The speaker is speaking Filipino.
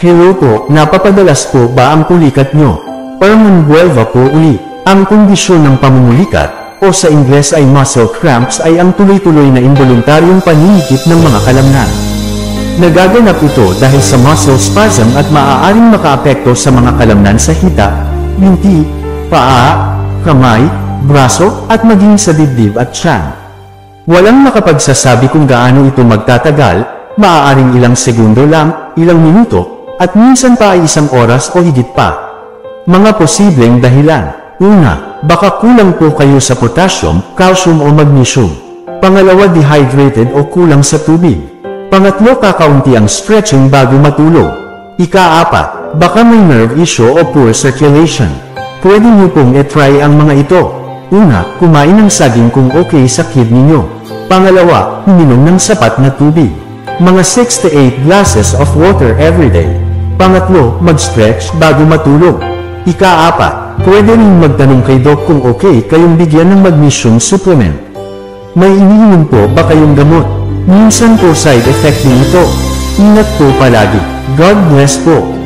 Hello po, napapadalas po ba ang pulikat nyo? Permanbuelva po uli. Ang kondisyon ng pamumulikat, o sa Ingles ay muscle cramps ay ang tuloy-tuloy na involuntaryong paninikip ng mga kalamnan. Nagaganap ito dahil sa muscle spasm at maaaring makaapekto sa mga kalamnan sa hita, binti, paa, kamay, braso, at maging sa dibdib at tiyan. Walang makapagsasabi kung gaano ito magtatagal, maaaring ilang segundo lang, ilang minuto, at minsan pa ay isang oras o higit pa. Mga posibleng dahilan. Una, baka kulang po kayo sa potassium, calcium o magnesium. Pangalawa, dehydrated o kulang sa tubig. Pangatlo, kakaunti ang stretching bago matulog. Ika-apat, baka may nerve issue o poor circulation. Pwede niyo pong i-try ang mga ito. Una, kumain ng saging kung okay sa kidney niyo. Pangalawa, uminom ng sapat na tubig. Mga 6 to 8 glasses of water every day. Pangatlo, mag-stretch bago matulog. Ika-apat, pwede rin magtanong kay Doc kung okay kayong bigyan ng magnesium supplement. May iniinom po ba kayong gamot? Minsan po side effect din ito. Ingat po palagi. God bless po.